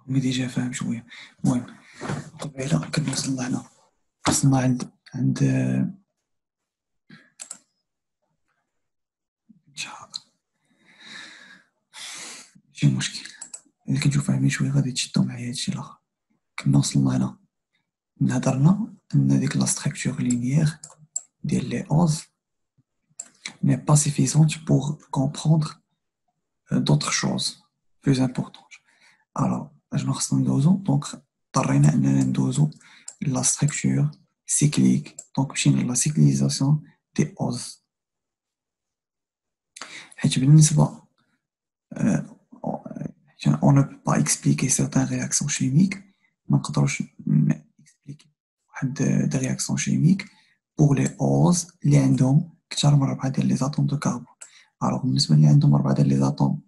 مي ديجا فاهم شوية. المهم قبيلة كنا وصلنا عند شحال ماشي مشكل، إلا كنتو فاهمين شوية غادي تشدو معايا هادشي الآخر. كنا وصلنا هنا هضرنا أن ديك لا ستركتور لينيير ديال لي أوز n'est pas suffisante pour comprendre d'autres choses plus importantes. Alors, أشنو خصنا ندوزو؟ دونك اضطرينا أننا ندوزو لا ستركتور cyclique. دونك مشينا لا cyclisation دي أوز، حيت بالنسبة on ne peut pas expliquer certaines réactions chimiques. ما نقدروش نكسبليكي واحد دي رياكسيون شيميك بوغ لي اوز اللي عندهم كثر من 4 ديال لي زاتوم دو كربون. الوغ بالنسبه اللي عندهم 4 ديال لي زاتوم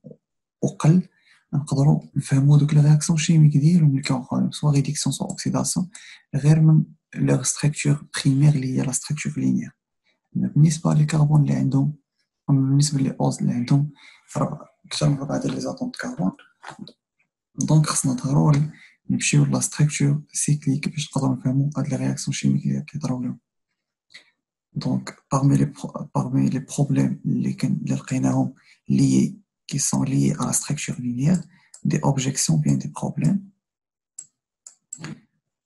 وقل نقدروا نفهموا دوك لي رياكسيون شيميك ديالهم اللي كيوقعوا سوا ريدكسيون سوا اوكسيداسيون غير من لوغ ستركتور بريمير اللي هي لا ستركتور لينيير. بالنسبه للكربون اللي عندهم، بالنسبه لي اوز اللي عندهم كثر من 4 ديال لي زاتوم دو كربون، دونك خصنا ضروري نمشيو لا ستركتور سيكليك باش نقدروا نفهموا هاد لي رياكسيون شيميك اللي كيطراو لهم. دونك parmi les problèmes اللي لقيناهم qui sont liés à la structure linéaire, des objections bien des problèmes.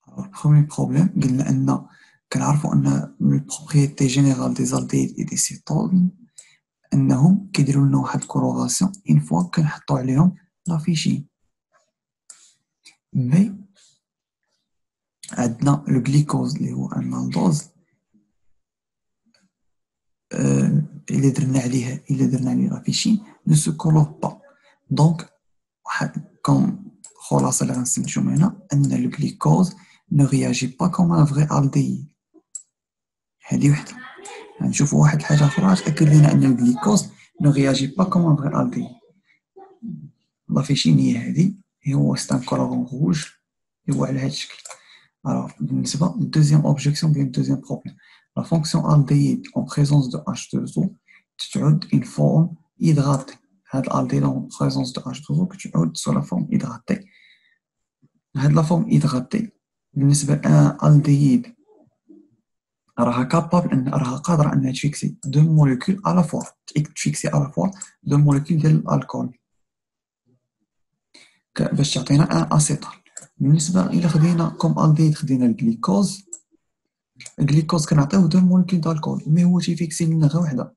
Alors, le premier problème, قلنا أن كنعرفوا أن من البروبريتي جينيرال دي زالديد اي دي سيتون أنهم كيديروا لنا واحد كولوراسيون إن فوا كنحطوا عليهم لافيشين. مي عندنا لو غليكوز اللي هو النالدوز إلا درنا عليه لافيشين نو سو كولور با. دونك كوم خلاصة اللي غنستنتجو من هنا أن لو غليكوز ne réagit pas comme un vrai aldéhyde. هذه وحدة. غنشوفو واحد الحاجة أخرى تأكد لنا أن الجليكوز ne réagit pas comme un vrai aldéhyde. لافيشين هي هذه، هو ستان كولورون روج هو على هذا الشكل. Alors, بالنسبة للدوزيام أوبجيكسيون ديال الدوزيام بروبليم، لا فونكسيون aldéhyde en présence de H2O تعود une forme hydratée. هاد الالديد en présence de H2O كتعود sur la forme hydratée. هاد لا فورم hydratée بالنسبة لأن الدييد راها كابابل أن راها قادرة أنها تفيكسي دو موليكول على فوا، تفيكسي على فوا دو موليكول ديال الألكول باش تعطينا ان أسيتال. بالنسبة إلا خدينا كوم الدييد خدينا الجليكوز كنعطيوه دو موليكول دالكول، مي هو تيفيكسي لنا غير وحدة،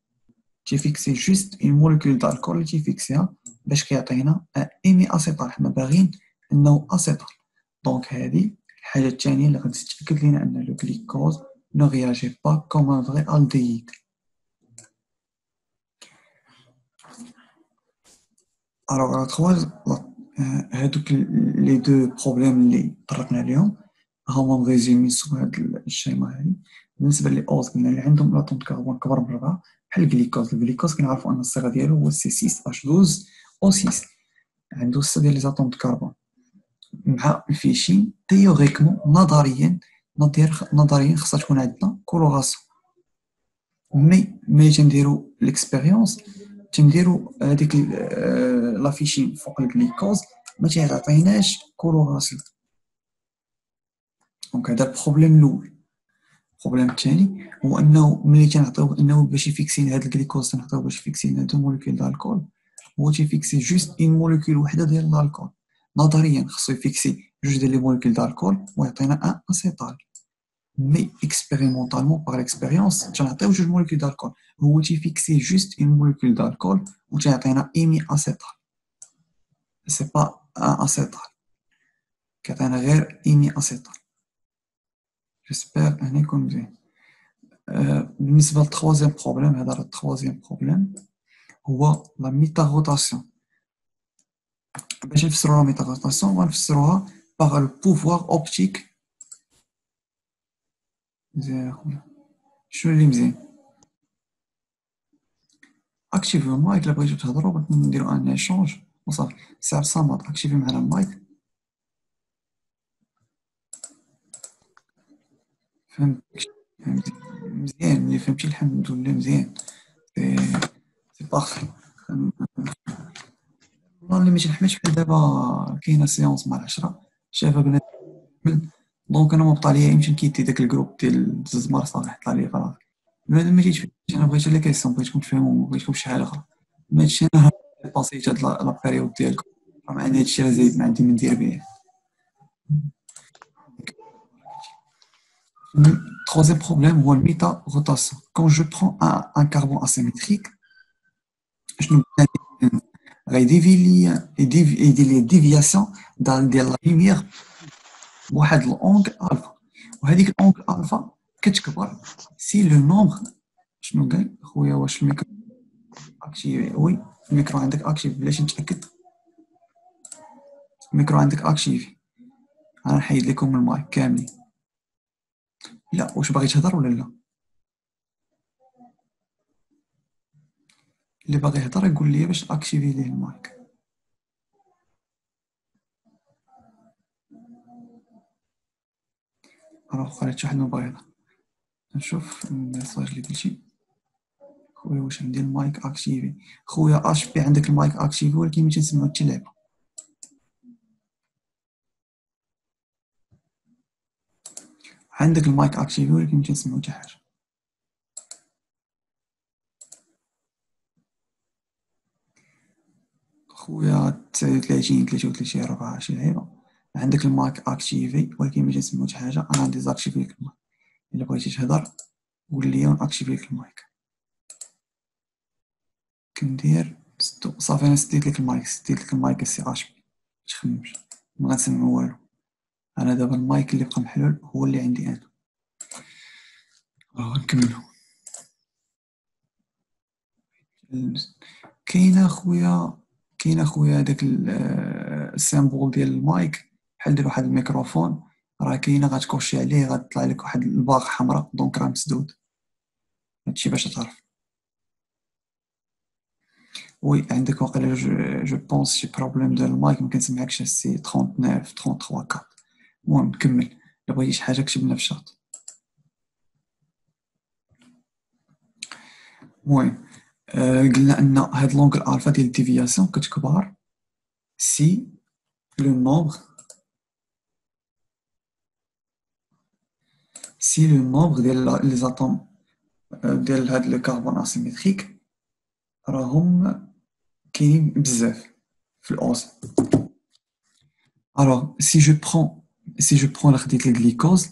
تيفيكسي جوست اون موليكول دالكول اللي تيفيكسيها باش كيعطينا ايمي أسيتال. حنا باغيين أنه أسيتال. دونك هذه الحاجة الثانية اللي غادي تتأكد لنا أن لو غليكوز ne réagit pas comme un vrai aldéhyde. Alors, هادوك لي دو بروبليم اللي طرقنا ليهم هما مريزيمي سوا هاد الشيما هادي. بالنسبة للأوز قلنا اللي عندهم لاتوم كربون كبر من 4 بحال الجليكوز كنعرفو أن الصيغة ديالو هو C6H12O6، عندو 6 ديال لي زاتوم كربون مع الفيشين. تيوريكمون نظريا خصها تكون عندنا كولوراسيون، مي تنديرو ليكسبيريونس تنديرو هذيك لافيشين فوق الجليكوز ما تيعطيناش كولوراسيون. دونك هذا البروبليم الاول. البروبليم الثاني هو انه ملي تنعطيوه انه باش يفيكسي هذا الجليكوز تنعطيوه باش يفيكسي لنا دو موليكول دالكول، هو تيفيكسي جوست اون موليكول وحده ديال الالكول. نظريا خصو يفيكسي جوج ديال لي موليكول دالكول ويعطينا ان اسيتال، مي اكسبيريمونطالمون باغ ليكسبيريونس تنعطيو جوج موليكول دالكول، هو تيفيكسي جوست اون موليكول دالكول وتيعطينا ايمي اسيتال. سي با ان اسيتال، كيعطينا غير ايمي اسيتال. جيسبر هنا يكون مزيان. بالنسبه للتروازيام بروبليم، هذا راه التروازيام بروبليم هو لا ميتاغوتاسيون. باش نفسرو لا ميتاغوتاسيون غنفسروها باغ لو بوفوار اوبتيك. مزيان اخويا، شنو اللي مزيان؟ اكتيفي المايك الا بغيتو تهضروا بغيت نديرو ان ايشونج وصافي. سي صامت اكتيفي معنا المايك. فهمت مزيان، ملي فهمتي الحمد لله مزيان. سي بارفي. اللي ما تنحملش بحال دابا كاينه سيونس مع 10 شافها بنادم دونك انا ما بقى ليا يمكن كيدي داك الجروب ديال الزمار صافي حط عليه خلاص بنادم ما تيتفهمش انا بغيت لي كيسيون بغيتكم تفهموا بغيتكم شي حاجه اخرى ما هادشي انا باسيت هاد لا بيريود ديالكم ما عندي هادشي راه زايد ما عندي من ندير به Le troisième problème, هو الميتا روتاسيون. Quand je prends un carbone asymétrique, شنو غيديفي لي يدير لي ديفياسيون ديال لا لوميير بواحد الأونغ ألفا وهذيك الأونغ ألفا كتكبر سي لو نومبر شنو قال خويا واش الميكرو اكتيفي وي الميكرو عندك اكتيف بلاش نتأكد الميكرو عندك اكتيفي انا نحيد لكم المايك كاملين لا واش باغي تهضر ولا لا اللي باغي يهضر يقول لي باش اكتيفي ليه المايك راه خرجت شي واحد ما باغي يهضر نشوف الميساج اللي قلتي خويا واش عندي المايك اكتيفي خويا اش بي عندك المايك اكتيفي ولكن ما تنسمعو حتى لعبه عندك المايك اكتيفي ولكن ما تنسمعو حتى حاجه خويا 39 33 4 شي لعيبه عندك المايك اكتيفي ولكن ما تنسمعو حتى حاجه انا عندي زاكتيفي لك المايك الا بغيتي تهضر قول لي وناكتيفي لك المايك كندير صافي انا سديت لك المايك السي اش بي متخممش ما غنسمع والو انا دابا المايك اللي بقى محلول هو اللي عندي انا غنكملو كاين اخويا داك السيمبول ديال المايك بحال دير واحد الميكروفون راه كاينه غتكوشي عليه غتطلع لك واحد الباغ حمراء دونك راه مسدود هادشي باش تعرف وي عندك واقيلا جو بونس شي بروبليم ديال المايك ما كنسمعكش سي 39 33 4 المهم نكمل الا بغيتي شي حاجه كتب لنا في الشات المهم قلنا ان هاد لونغ الفا ديال الديفياسيون كتكبر سي لو نومبر ديال لي زاتوم ديال هاد لو كربون اسيمتريك راهم كاينين بزاف في الاوز الوغ سي جو برون لا خديت الجليكوز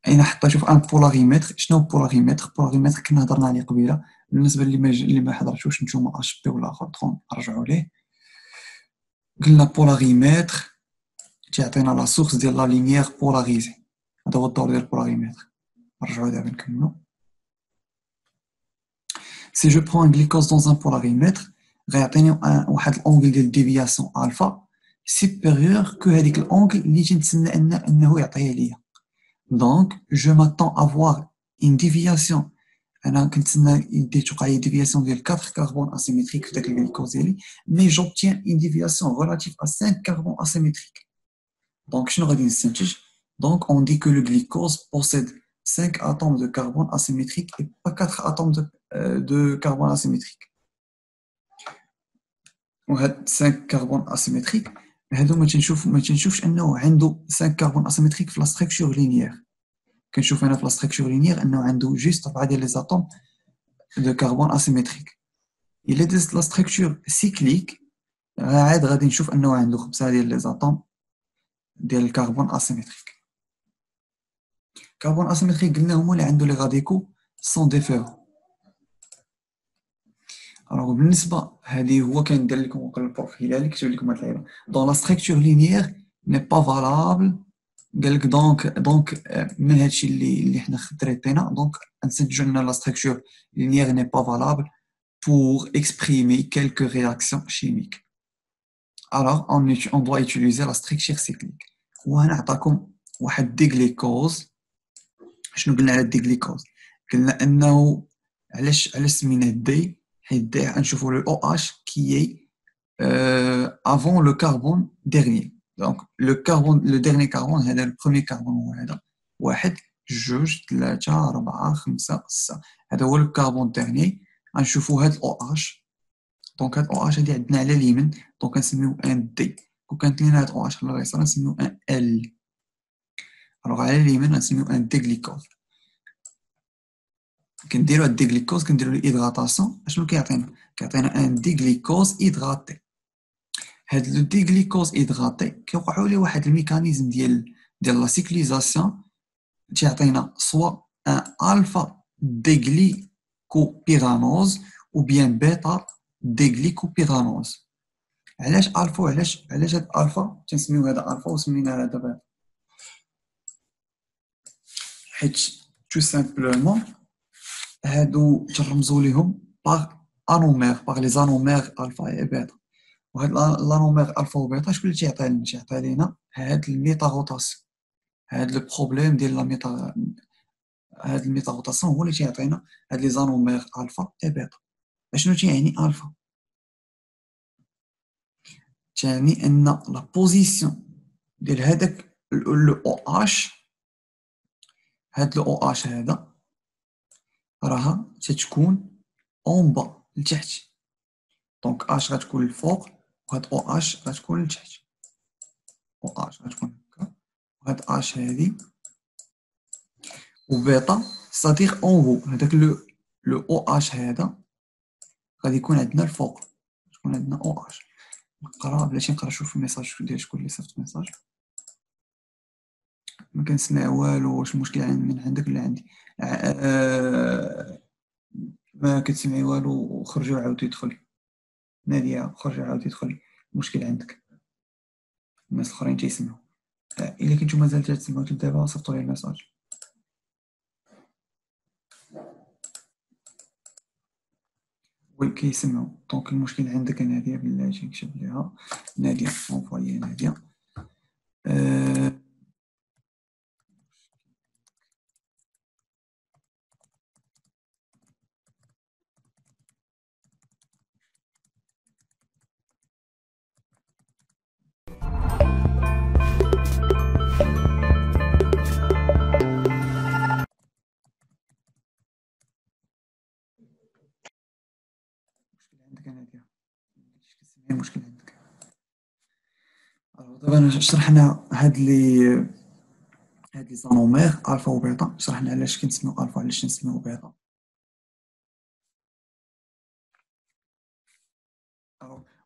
انا حطيته في ان بولاغيمتر شنو بولاغيمتر كنا هضرنا عليه قبيله بالنسبه اللي ما حضرتوش نتوما اش بي ولا اخر رجعوا ليه قلنا بولاغيمتر تعطينا لا سورس ديال لا لينيير بولاريزي هذا هو الدور ديال البولاغيمتر نرجعوا دابا نكملوا سي جو برون غليكوز دون ان بولاغيمتر غيعطيني واحد الانغل ديال ديفياسيون الفا سوبيريور كو هذيك الانغل اللي تنتسنى انه يعطيها ليا دونك جو ماتون افوار اون ديفياسيون انا كنتسنى يدي توقع لي ديفياسيون ديال 4 كربون اسيمتريك في داك الغليكوز ديالي مي جوبتيان اون ديفياسيون ريلاتيف ا 5 كربون اسيمتريك دونك شنو غادي نستنتج دونك on dit que le glycose possède 5 atomes de carbone asymétriques et pas 4 atomes de carbone asymétrique وهاد 5 كربون اسيمتريك هادو ما تنشوفش انه عنده 5 كربون اسيمتريك في لا ستركتور لينيير كنشوف انا في لا ستركتور لينيير انه عنده جوست 4 ديال لي زاتوم دو كربون اسيمتريك الا دزت لا ستركتور سيكليك عاد غادي نشوف انه عنده 5 ديال لي زاتوم ديال الكربون اسيمتريك كربون اسيمتريك قلنا هما اللي عنده لي غاديكو سون ديفيرون الوغ بالنسبه هذه هو كندير لكم وقال البروف هلالي كتب لكم هاد اللعيبه دون لا ستركتور لينيير ني با فالابل قال لك دونك من هادشي اللي حنا تريتينا دونك نستنتجوا ان لا ستركتور لينيير ني با فالابل pour exprimer quelques réactions chimiques. Alors, on doit utiliser la structure cyclique. وهنا عطاكم واحد ديغليكوز شنو قلنا على الديغليكوز قلنا انه علاش سميناه دي حيت دي غنشوفوا لو او اش كي avant le carbone dernier donc le dernier carbone هذا le premier carbone هو هذا 1 2 3 4 5 6 هذا هو le carbone dernier غنشوفوا هذا الاو اش دونك هاد او اش هادي عندنا على اليمين، دونك كنسميو ان دي. كون كانت لينا هاد او اش على اليسار نسميو ان ال. الوغ على اليمين غنسميو ان ديغليكوز. كنديرو هاد الديغليكوز كنديرو ليه ايدغاطاسيون. اشنو كيعطينا؟ كيعطينا ان ديغليكوز ايدغاطي. هاد لو ديغليكوز ايدغاطي كيوقعوا ليه واحد الميكانيزم ديال لا سيكليزاسيون، تيعطينا سوا ان الفا ديغليكوبيرانوز او بيان بيتا ديغليكوبيرانوز. علاش الفا وعلاش هاد الفا تنسميو هذا الفا وسمينا هذا بيتا؟ حيت تو سامبلومون هادو ترمزوا ليهم باغ انومير، باغ لي زانومير الفا اي بيتا. وهاد لانومير الفا و بيتا شكون اللي تيعطي لنا؟ تيعطي لينا هاد الميتا روتاسيون. هاد لو بروبليم ديال لا ميتا، هاد الميتا روتاسيون هو اللي تيعطينا هاد لي زانومير الفا اي بيتا. اشنو تيعني الفا؟ تعني ان لا بوزيسيون ديال هذاك لو او اش، هاد لو او اش هذا راها تتكون اون با لتحت. دونك اش غتكون الفوق وهاد او اش غتكون لتحت. او اش غتكون هكا وهاد اش هادي و بيتا ستادير اون هو. هذاك لو او اش هذا غادي يكون عندنا الفوق، تكون عندنا او اش. نقرا بلاتي نقرا نشوف الميساج ديال شكون اللي صيفط ميساج. ما كنسمع والو. واش المشكل من عندك ولا عندي؟ ما كتسمعي والو. خرجي وعاودي دخلي. نادية خرجي وعاودي دخلي. المشكل عندك. الناس الاخرين تيسمعوا. الا كنتو مازال تسمعوا دابا صيفطوا لي الميساج. وي كيسمعوا. دونك المشكل عندك نادية. بلاتي نكتب ليها نادية. اونفويي نادية. عندك نادية. كتسمعي المشكل عندك. دابا شرحنا هاد لي زانومير الفا و بيتا. شرحنا علاش كنسميو الفا علاش كنسميو بيتا.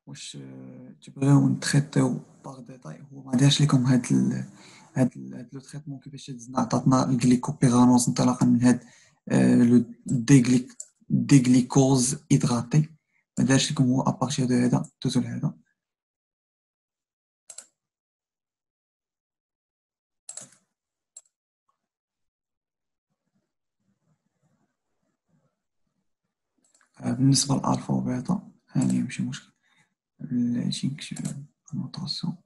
واش تبغيو نتريتيو باغ ديتاي؟ هو ما دارش لكم هاد لو تريتمون كيفاش دزنا عطاتنا الجليكوبيرانوز انطلاقا من هاد لو ديغليكوز ايدغاتي. ما دارش لكم هو ابارتير دو هذا دوزو لهذا. بالنسبة لألفا وبيتا هاني ماشي مشكل. بلاتي نكتب نوطاسيون.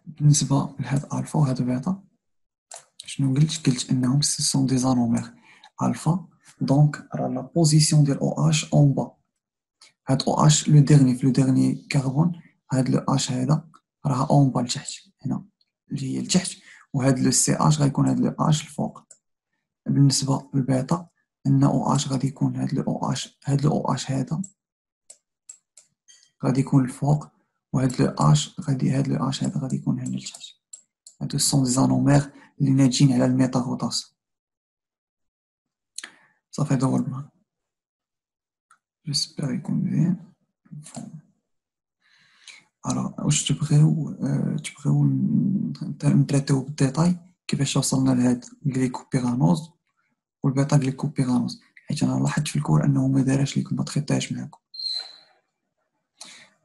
بالنسبة لهاد ألفا وهاد بيتا شنو قلت انهم سي سون دي زانومير الفا. دونك راه لا بوزيسيون ديال او اش اون با. هاد او اش لو ديرني في لو ديرني كربون. هاد لو اش هذا راه اون با لتحت هنا اللي هي لتحت. وهاد لو سي اش غيكون هاد لو اش الفوق. بالنسبة للبيتا ان او اش غادي يكون هاد لو او اش، هاد لو او اش هذا غادي يكون الفوق. وهاد لو اش غادي، هاد لو اش هذا غادي يكون هنا لتحت. هادو سون دي زانومير اللي ناجين على الميتا روتاسيون. صافي هذا هو البلان. جيسبر يكون مزيان. الوغ واش تبغيو نتريتيو بالديتاي كيفاش وصلنا لهاد غليكوبيرانوز والبيتا غليكوبيرانوز؟ حيت انا لاحظت في الكور انه ما دارش ليكم، ما تخيطاش معاكم.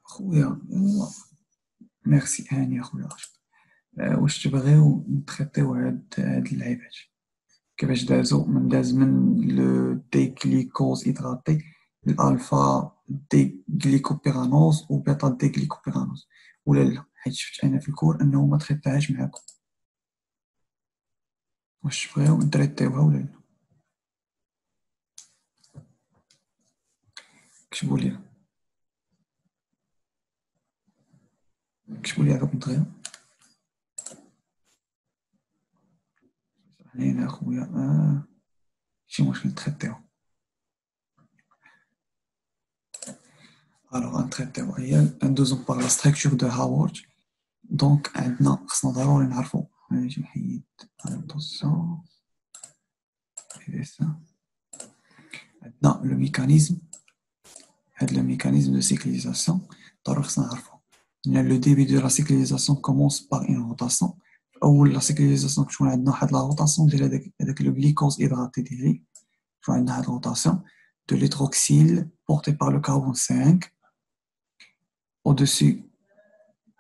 خويا يلا ميرسي هاني اخويا. واش تبغيو نتخيطيو هاد اللعيبات كيفاش دازو من لو ديغليكوز هيدراتي الالفا ديغليكوبيرانوز و بيتا ديغليكوبيرانوز، ولا لا؟ حيت شفت انا في الكور انه ما تخيطاهاش معاكم. واش تبغيو نتريتيوها ولا لا؟ كتبوا لي راكم دغيا. شرح لينا اخويا. ماشي مشكل نتريتيو. الوغ غنتريتيو هي ندوزو باغ لا ستركتور دو هاورد. دونك عندنا خصنا ضروري نعرفو، نجي نحيد الانتوسيون عندنا لو ميكانيزم. هاد لو ميكانيزم دو سيكليزاسيون ضروري خصنا نعرفو. لو ديبي دو لا سيكليزاسيون كومونس باغ اون روتاسيون. اول لا سيكليزاسيون كتكون عندنا واحد لا روتاسيون ديال هذاك لو غليكوز هيدراتي ديالي. كتكون عندنا هاد روتاسيون de l'hydroxyle porté par le carbone 5 au-dessus,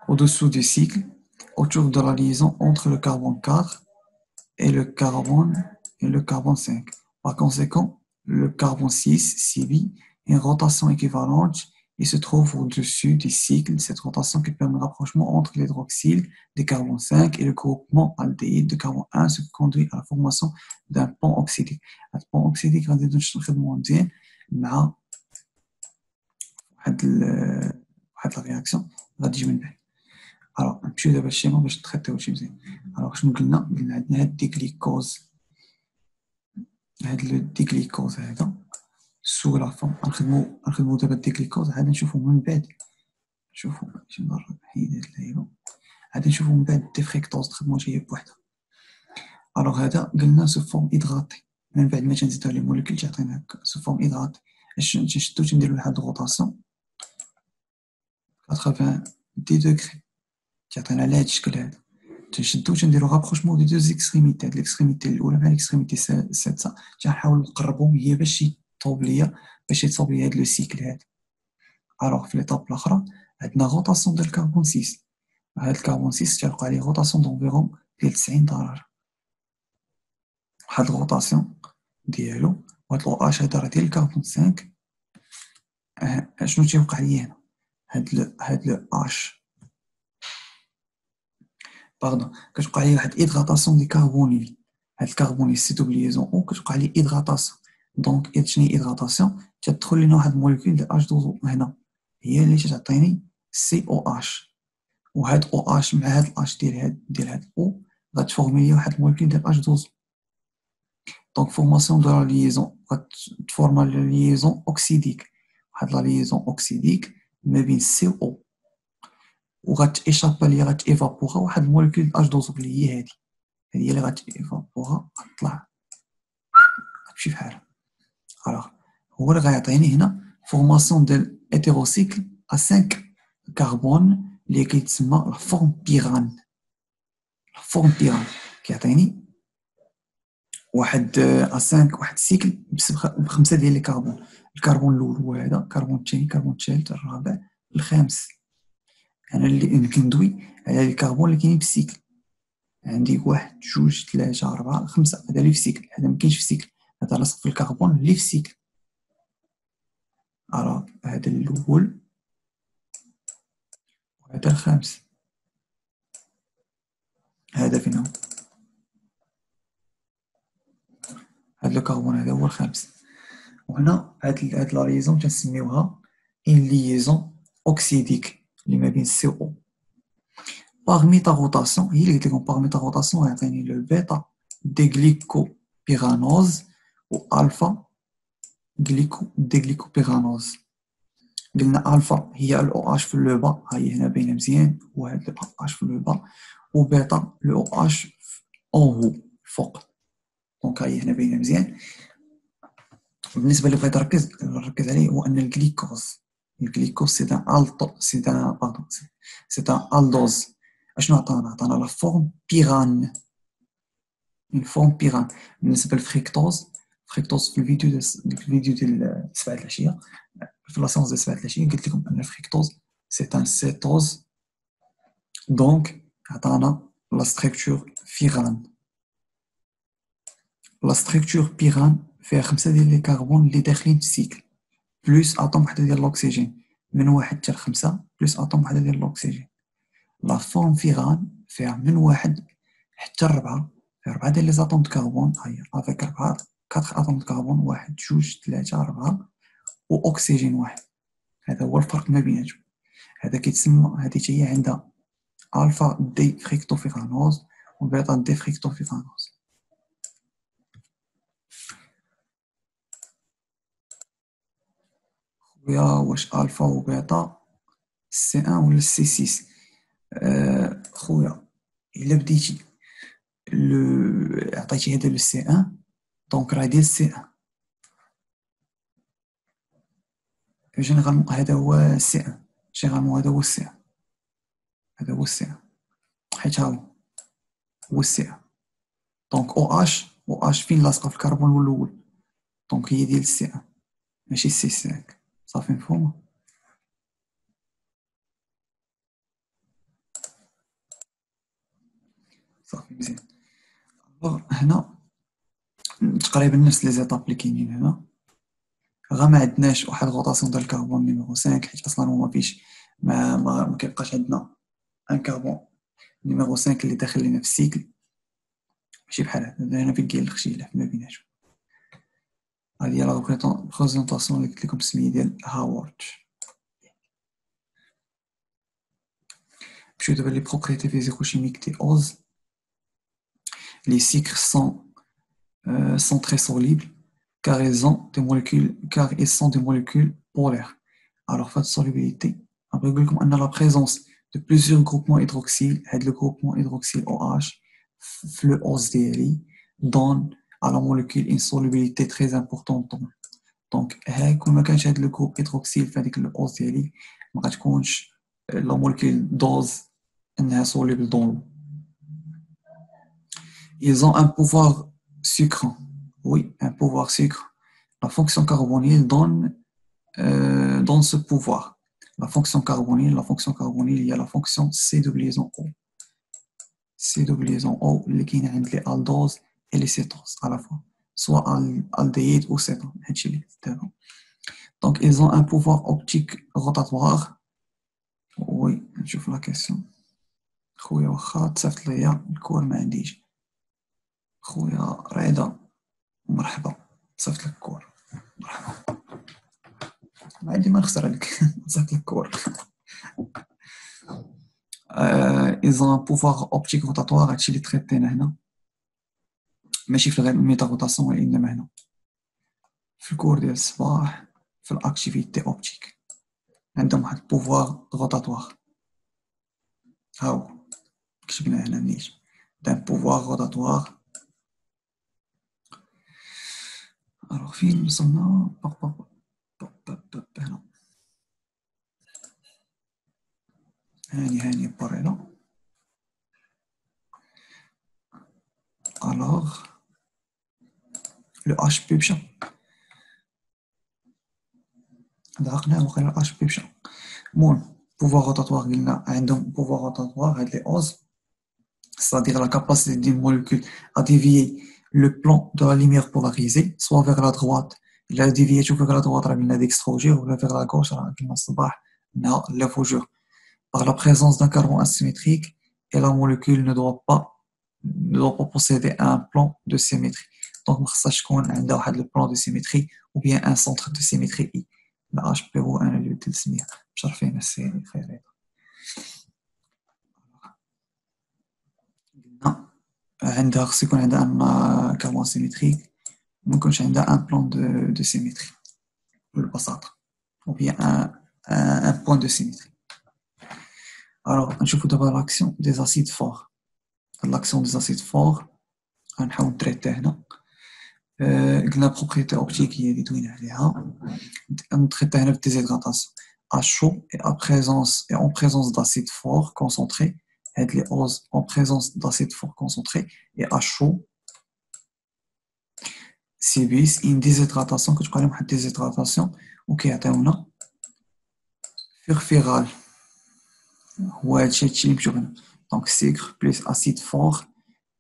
au-dessous du cycle, autour de la liaison entre le carbone 4 et le carbone 5. Par conséquent, le carbone 6 subit une rotation équivalente et se trouve au-dessus du cycle. Cette rotation qui permet le rapprochement entre l'hydroxyle de carbone 5 et le groupement aldéhyde de carbone 1, ce qui conduit à la formation d'un pont oxydique. Un pont oxydique غادي نخدمو مزيان مع واحد لا رياكسيون غادي تجي من بعد. الوغ نمشيو دابا للشيما باش نتريتيو شي مزيان. الوغ شنو قلنا عندنا هاد ديغليكوز، هاد لو ديغليكوز هذا سو لا فورم. غنخدمو دابا الديغليكوز عاد نشوفو من بعد. شوفو شي نضرب نحيد هاد اللعيبه عاد نشوفو من بعد الديفريكتوز تخدمو هي بوحدها. الوغ هذا قلنا سو فورم هيدراتي، من بعد ما تنزيدو لي موليكول تعطينا سو فورم هيدراتي. اش تنشدو تنديرو واحد الروتاسيون 80 دوغري تعطينا على هاد الشكل هذا. تنشدو تنديرو رابروشمون دي دوز اكستريميتي. هاد الاكستريميتي الاولى مع الاكستريميتي السادسه تنحاول نقربهم هي باش يطوب ليا هاد لو سيكل هذا. الوغ في ليطاب الاخرى عندنا روتاسيون ديال الكربون 6. هاد الكربون 6 تلقى عليه روتاسيون دونفيرون ديال 90 درجه. واحد الروتاسيون ديالو وهاد لو اش هذا راه ديال الكربون 5. شنو تيوقع ليا هنا؟ هاد لو اش باردون كتوقع لي واحد ايدغاطاسيون دي كاربونيل. هاد الكربونيل سي دوبليزون او كتوقع لي ايدغاطاسيون. دونك شنو هي ايدغاطاسيون؟ تدخل لينا واحد الموليكول ديال اش 12 هنا هي اللي تعطيني سي او اش. وهاد او اش مع هاد الاش ديال هاد او غتفورمي لي واحد الموليكول ديال اش 12. دونك فورماسيون دو لا ليزون غتفورما لا ليزون اوكسيديك. واحد لا ليزون اوكسيديك ما بين سي او وغتيشابا ليا غتيفابورا واحد الموليكول اش 12 اللي هي هي اللي غتيفابورا غتطلع غتمشي بحالها. الوغ هو اللي غيعطيني هنا فورماسيون ديال هيتيروسيكل ا 5 كربون اللي كيتسمى لا فورم بيران. لا فورم بيران كيعطيني واحد ا 5 واحد السيكل بخمسه ديال لي كربون. الكربون الاول هو هذا، الكربون الثاني، الكربون الثالث، الرابع، الخامس. انا اللي كندوي على لي كربون اللي كاينين في السيكل. عندي 1 2 3 4 5 هذا اللي في السيكل، هذا ما كاينش في السيكل، هذا لاصق في الكربون اللي في السيكل. راه هذا الاول وهذا الخامس. هذا فين هو؟ هذا الكربون هذا هو الخامس. وهنا هاد لا ليزون تنسميوها ان ليزون اوكسيديك اللي ما بين سي او. باغمي تا روتاسيون هي اللي قلت لكم باغمي تا روتاسيون يعطيني لو بيتا دي غليكوبيرانوز و الفا ديغليكوبيرانوز. قلنا الفا هي الاو اش في لو با، هاي هنا باينه مزيان، وهاد الاو اش في لو با، وبيتا لو اش اون هو فوق. دونك هاي هنا باينه مزيان. بالنسبه اللي بغيت نركز عليه هو ان الجليكوز سي ان التو سي ان الدوز. اشنو عطانا لا فورم بيران، اون فورم بيران. بالنسبه للفريكتوز في الفيديو ديال 7 العشيه، في لا سيونس ديال 7 العشيه قلت لكم ان الفريكتوز سي ان سيتوز. دونك عطانا لا ستركتور فيران. لا ستركتور بيران فيها 5 ديال لي كربون اللي داخلين في السيكل بلوس اتوم وحده ديال الاكسجين، من 1 حتى ل 5 بلوس اتوم وحده ديال الاكسجين. لا فورم فيران فيها من 1 حتى 4، فيها 4 ديال لي زاتوم د كربون، هيا افيك 4 اتوم د كربون، 1 2 3 4 و اكسجين 1. هذا هو الفرق ما بيناتهم. هذا كيتسمى، هذه هي عندها الفا دي فريكتوفيرانوز وبيتا دي فريكتوفيرانوز. خويا واش الفا وبيتا سي 1 ولا سي 6 خويا الا بديتي عطيتي هذا لو سي 1 دونك راه ديال سي 1 جينيرالمون هذا هو سي 1 جينيرالمون هذا هو سي 1 هذا هو سي 1 حيت ها هو سي 1 دونك او اش فين لاصقه في الكربون الاول دونك هي ديال سي 1 ماشي سي 5 صافي مفهومه صافي مزيان هنا تقريبا نفس لي زيتاب اللي كاينين هنا غا ما عندناش واحد روتاسيون ديال الكربون نيميرو 5 حيت اصلا هو ما فيش ما كيبقاش عندنا ان كربون نيميرو 5 اللي داخل لينا في السيكل ماشي بحال هذا هنا فين كاين الاختلاف ما بيناتهم هذه هي لا بريزونطاسيون اللي قلت لكم السميه ديال هاورد نمشيو دابا لي بروبريتي physico-chimiques des oses. Les sucres sont très solubles car ils sont des molécules polaires. Alors, cette solubilité, après on a la présence de plusieurs groupements hydroxyles, et le groupement hydroxyle OH, le OSDLI, donne à la molécule une solubilité très importante. Donc, comme on a le groupe hydroxyle avec le OSDLI, la molécule dose est soluble dans l'eau. Ils ont un pouvoir sucrant. Oui, un pouvoir sucre. La fonction carbonyle donne ce pouvoir. La fonction carbonyle, il y a la fonction C de liaison O. C de liaison O, qui est les aldoses et les cétoses à la fois. Soit aldéhyde ou cétone. Donc, ils ont un pouvoir optique rotatoire. Oui, je vois la question. خويا واخا تصيفط ليا الكور ما عنديش خويا رضا مرحبا صيفط لك الكور مرحبا ما عندي ما نخسر عليك صيفط لك الكور ils ont un pouvoir optique rotatoire هادشي اللي تريتينا هنا ماشي في الميتا روتاسيون وانما هنا في الكور ديال الصباح في الاكتيفيتي اوبتيك عندهم واحد البوفوار روتاتوار هاو كتبنا هنا نيت d'un pouvoir rotatoire. Alors, film, sonore, هنا هاني باريلا. Alors, le HP مشى دققنا وقيلا ال HP مشى المهم pouvoir rotatoire قلنا عندهم pouvoir rotatoire هاد لي اوز c'est-à-dire la capacité d'une molécule à dévier le plan de la lumière polarisée, soit vers la droite, il a dévié vers la droite, il a d'extrogé, ou vers la gauche, il a l'infogure. Par la présence d'un carbone asymétrique, et la molécule ne doit pas posséder un plan de symétrie. Donc, on sait qu'on a un plan de symétrie, ou bien un centre de symétrie I. La HPO, un lieu de symétrie. Je refais une série, frère. عندها خص يكون عندها ان كربون سيميتريك ميكونش عندها ان بلان دو سيميتري بالبساطه او بيان ان بوين دو سيميتري. الوغ نشوفو دابا لاكسيون دي زاسيد فور. لاكسيون دي زاسيد فور غنحاول نتريتي هنا. قلنا بروبريتي اوبتيك هي اللي دوينا عليها نتريتي هنا بالديزيدغاتاسيون à chaud et en présence d'acide fort concentré. Les oses en présence d'acide fort concentré et à chaud subissent une déshydratation que tu connais une déshydratation ou qui est une furférale donc sucre plus acide fort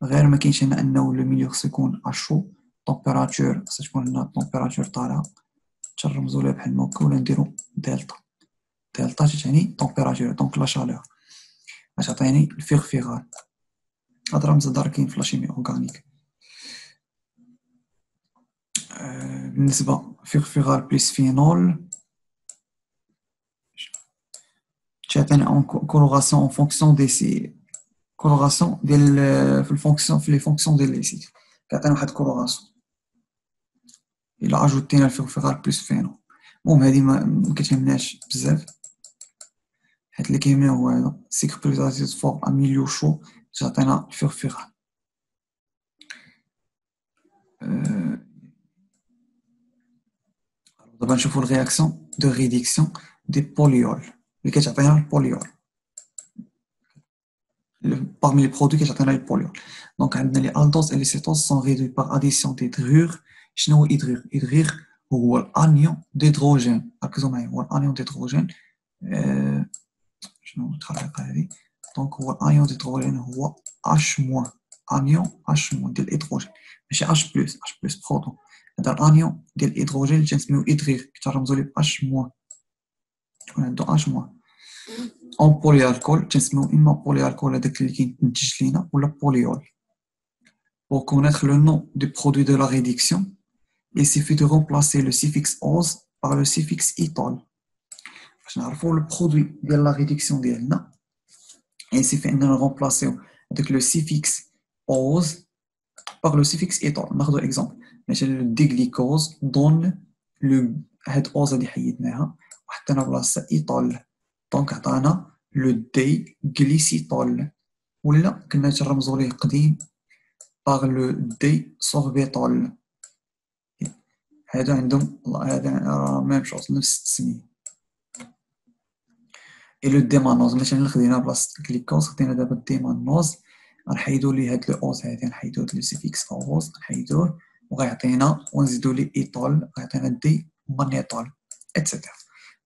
غير ما كاينش هنا انه لو ميليو خصو يكون à chaud température خصها تكون هنا température طالعه ترمزوا لها بحال هكا ولا نديرو دلتا تعني température donc la chaleur باش تعطيني الفيغفيغال. هاد رمز دار كاين في لاشيمي اورغانيك. بالنسبه فيغفيغال بلس فينول تعطيني اون كولوراسيون اون فونكسيون دي سي كولوراسيون ديال في الفونكسيون في لي فونكسيون ديال لي سيت كيعطينا واحد كولوراسيون الا اجوتينا الفيغفيغال بلس فينول المهم هادي ما كتهمناش بزاف، حيت اللي كيهمنا هو هذا سيكوريزاسيون فور اميليو شو تعطينا الفرفيغال. دابا نشوفو الرياكسيون دو ريدكسيون دي بوليول اللي كتعطينا البوليول. Parmi les produits que j'attends les polyols. Donc, les aldoses et les cétoses sont réduits par addition d'hydrure. شنو هو hydrure؟ hydrure هو الانيون d'hydrogène. ركزوا معايا، هو الانيون d'hydrogène. شنو التخليقة هذه؟ دونك هو الانيون d'hydrogène هو H-، انيون H- ديال الهيدروجين، ماشي H+، H+ بروتون. هذا الانيون ديال الهيدروجين اللي تنسميوه hydrure، كترمزوا ليه ب H-، تكون عنده H-. En polyalcool, تنسميو إما polyalcool هذاك اللي كينتج لينا ولا polyol. Pour connaître le nom du produit de la réduction, il suffit de remplacer le suffixe ose par le suffixe itol. باش نعرفوا le produit ديال la réduction ديالنا، il suffit أننا نرمبلاسيو هذاك le suffixe ose par le suffixe itol. ناخذ exemple، مثلا le diglycose donne le هاد ose اللي حيدناها وحطينا بلاصتها itol، دونك عطانا لو دي غليسيتول، ولا كنا تنرمزو ليه قديم باغ لو دي سوربيتول. هذا عندهم هذا ميم شوز، نفس التسمية. اي لو ديمانوز مثلا خدينا بلاصة الكليكوز، خدينا دابا الديمانوز، غنحيدو ليه هاد لو اوز هادي، نحيدو هاد لو سيفيكس اوز نحيدوه، وغيعطينا ونزيدو ليه ايتول غيعطينا دي مانيتول اتسيتيرا.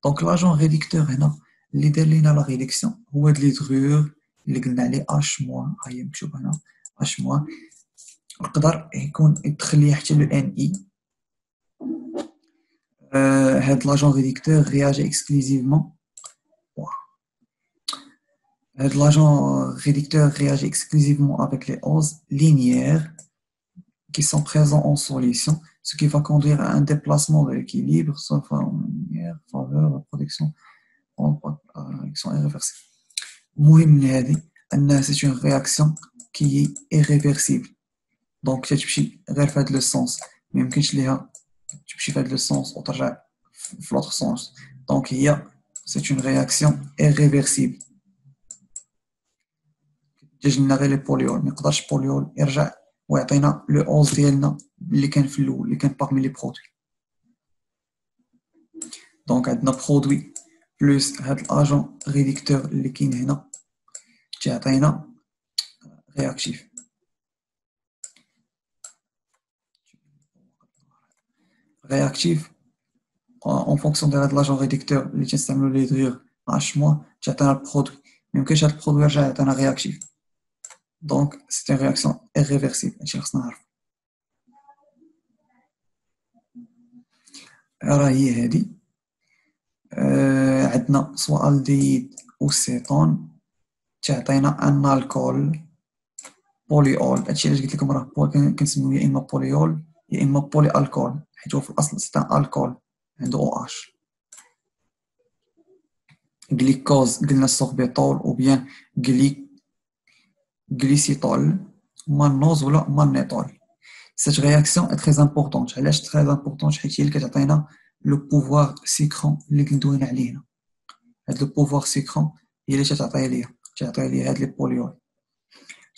دونك لاجون ريديكتور هنا اللي دار لينا لا ريدكسيون هو هاد ليدغور اللي قلنا عليه H-، ها هي مكتوب هنا H-. يقدر يكون يدخل ليه حتى لو NI. هاد لاجون ريديكتور رياجي اكسكلوزيفمون، هاد لاجون ريديكتور رياجي اكسكلوزيفمون avec les oses linéaires qui sont présents en solution, ce qui va conduire à un déplacement de l'équilibre sauf en faveur de la production qui sont irréversibles. المهم من هذه أنها سي اون رياكسيون كي irréversible، دونك تتمشي غير في هاد لو سونس، ميمكنش ليها تمشي في هاد لو سونس وترجع في لوطر سونس، دونك هي سي اون رياكسيون irréversible. تجي لنا غير لي بوليول، ميقدرش بوليول يرجع ويعطينا لو اوز ديالنا اللي كان في الاول اللي كان باغمي لي برودوي. دونك عندنا برودوي بلوس هاد الاجون ريديكتور اللي كاين هنا تعطينا رياكتيف. رياكتيف en fonction de l'agent réducteur اللي تنستعملو لي دغيغ H- تعطينا البرودوي، ميمكنش هاد البرودوي يرجع يعطينا رياكتيف، دونك سي اون رياكسيون irréversible. هادشي خصنا نعرفو. راه هي هادي، عندنا سواء الديد و السيتون تعطينا ان الكول بوليول. هادشي علاش قلت لكم راه كنسميو يا اما بوليول يا اما بولي الكول، حيت هو في الاصل سي ان الكول عنده او اش. غليكوز قلنا السوربيتول او بيان غليسيتول، مانوز ولا مانيتول. Cette réaction est très importante. علاش très importante؟ حيت هي اللي كتعطينا لو بوفوار سيكرون اللي كندوينا عليه هنا. هاد لو بوفوار سيكرون هي اللي تعطيها ليا هاد لي بوليول،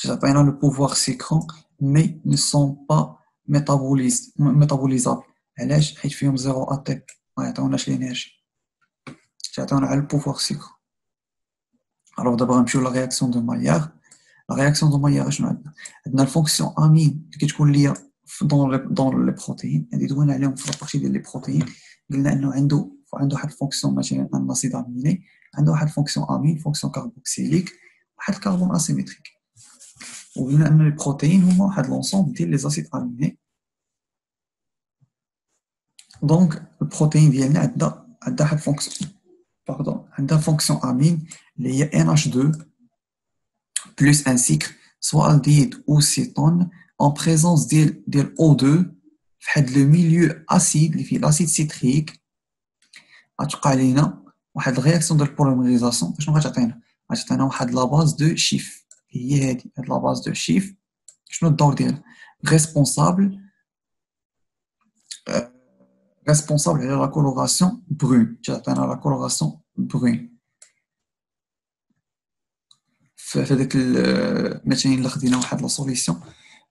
تعطينا لو بوفوار سيكرون مي ne sont pas métabolisables. علاش؟ حيت فيهم زيرو ATP، ما يعطيوناش لينيرجي، تعطيونا على البوفوار سيكرون. الوغ دابا غنمشيو لا رياكسيون دو مايير. لا رياكسيون دو مايير شنو عندنا؟ عندنا الفونكسيون امين اللي كتكون ليا دون لي بروتيين، هادي دوينا عليهم في لابارتي ديال لي بروتيين. قلنا انه عنده واحد الفونكسيون مثلا ان اسيد اميني، عنده واحد الفونكسيون امين، فونكسيون كاربوكسيليك، واحد الكربون اسيمتريك. وقلنا ان لي بروتيين هما واحد لونسومبل ديال لي اسيد اميني. دونك البروتيين ديالنا عندها واحد فونكسيون عندها فونكسيون امين اللي هي NH2 plus un sucre, soit aldéhyde ou cétone, en présence de O2 في le milieu acide اللي فيه l'acide citrique. غتوقع لينا واحد الرياكسيون ديال البوليميريزاسيون. شنو غتعطينا؟ غتعطينا واحد لاباز دو شيف، هي هادي هاد لاباز دو شيف. شنو الدور ديالها؟ responsable de la coloration brune. تعطينا la coloration brune. في هذاك مثلا الا خدينا واحد لا سوليسيون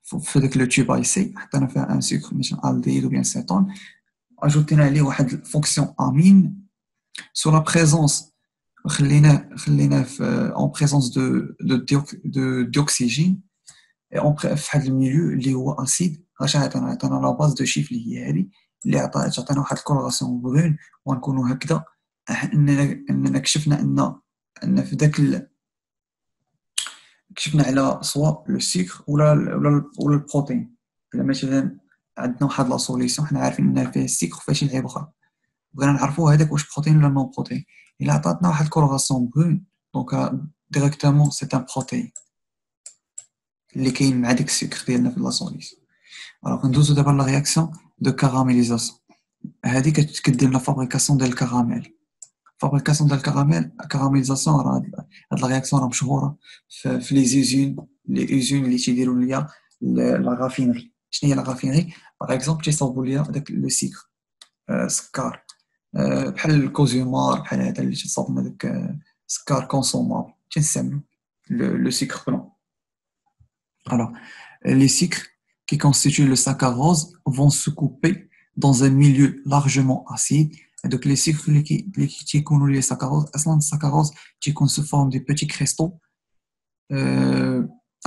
في هذاك لو تيوب اي سي حطينا فيها ان سكر مثلا الديد او بيان سيتون اجوتينا عليه واحد الفونكسيون امين سو لا بريزونس خليناه في اون بريزونس دو ديوكسيجين اي اون في واحد الميليو اللي هو اسيد اش عطينا لا باز دو شيف اللي هي هذه اللي تعطينا واحد الكولوراسيون برون ونكونوا هكذا اننا كشفنا ان في ذاك كشفنا على سواء لو سكر ولا البروتين. الا مثلا عندنا واحد لا سوليسيون حنا عارفين ان فيه السكر وفيه شي لعيبه اخرى بغينا نعرفوا هذاك واش بروتين ولا نون بروتين. الا عطاتنا واحد الكولوراسيون برون دونك ديريكتومون سي ان بروتين اللي كاين مع داك السكر ديالنا في لا سوليسيون. الوغ ندوزو دابا لا رياكسيون دو كاراميليزاسيون. هذه كدير لنا فابريكاسيون ديال الكراميل. فابريكاسيون ديال الكراميل كاراميليزاسيون راه هاد لا رياكسيون راه مشهوره في لي زيزون اللي تيديروا ليا لا رافينري. شنو هي لا رافينري؟ باغ اكزومبل تيصاوبوا ليا داك لو سكر سكر بحال الكوزيومار بحال هذا اللي تيصاوب لنا داك سكر كونسومابل تنستعملوا لو سكر بلون. Alors, les sucres qui constituent le saccharose vont se couper dans un milieu largement acide. Et donc, les sucres qui contiennent les saccharose, le saccharose qui se forme des petits cristaux.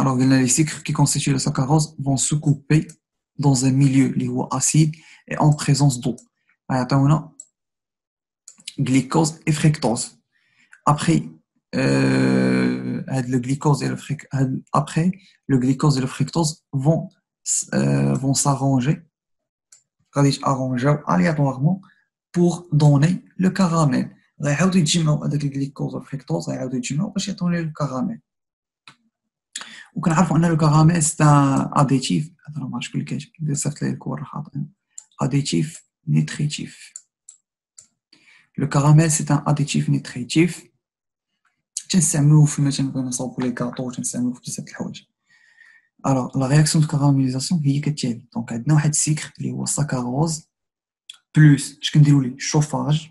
Alors, les sucres qui constituent le saccharose vont se couper dans un milieu acide et en présence d'eau. On a glucose et fructose. Après, le glucose et le fructose vont s'arranger aléatoirement pour donner le caramel. غيعاودوا يتجمعوا هذاك الجليكوز والفركتوز غيعاودوا يتجمعوا باش يعطوني الكراميل. وكنعرفوا ان لو كراميل سي ان اديتيف. هذا ما شكون اللي كاتب صيفط لي الكور خاطئ. اديتيف نيتريتيف. لو كراميل سي ان اديتيف نيتريتيف تنستعملوه في مثلا بغينا نصاوبوا لي كاطو تنستعملوه في بزاف د الحوايج. الوغ لا رياكسيون دو كاراميليزاسيون هي كتالي. دونك عندنا واحد السكر اللي هو الساكاروز بلوس اش كنديروا ليه الشوفاج.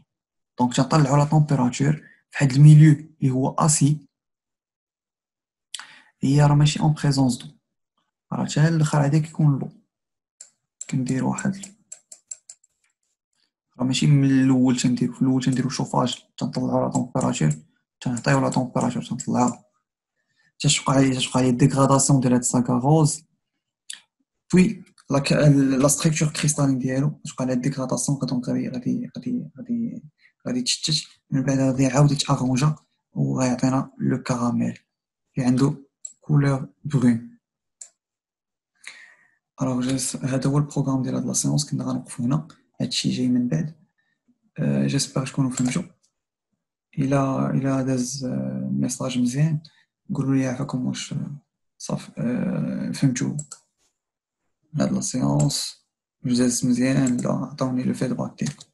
دونك تنطلعوا لا طومبيراتور في واحد الميليو اللي هو اسيد هي راه ماشي اون بريزونس دو راه حتى الاخر عادي كيكون لو. كندير واحد راه ماشي من الاول تنديرو في الاول تنديرو الشوفاج تنطلعوا لا طومبيراتور تنعطيو لا طومبيراتور تنطلعوها تتوقع لي ديغراداسيون ديال هاد الساكاروز بوي لا ستركتور كريستالين ديالو تتوقع لها ديغراداسيون دونك غادي تشتت من بعد غادي يعاود يتارونجا وغيعطينا لو كراميل اللي عنده كولور برون. الوغ هذا هو البروغرام ديال هاد لا سيونس كنا غنوقفو هنا. هادشي جاي من بعد. جيسبر تكونوا فهمتوا. الى داز ميساج مزيان قولوا لي عافاكم واش صافي فهمتوا هاد لا سيونس واش دازت مزيان لا عطوني لو فيدباك ديالكم.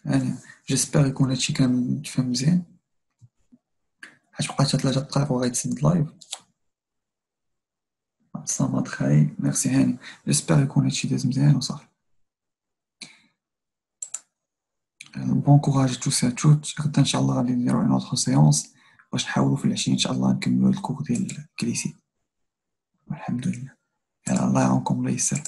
انا جيسبر يكون هادشي كامل متفهم مزيان حيت بقات 3 دقائق وغيتسد لايف. صامت خاي ميرسي هاني. جيسبر يكون هادشي داز مزيان وصافي. بون كوراج توس ا توت. غدا ان شاء الله غادي نديرو اون اوتر سيونس باش نحاولوا في العشيه ان شاء الله نكملوا الكور ديال الكليسي. الحمد لله. يلا الله يعاونكم الله يسر.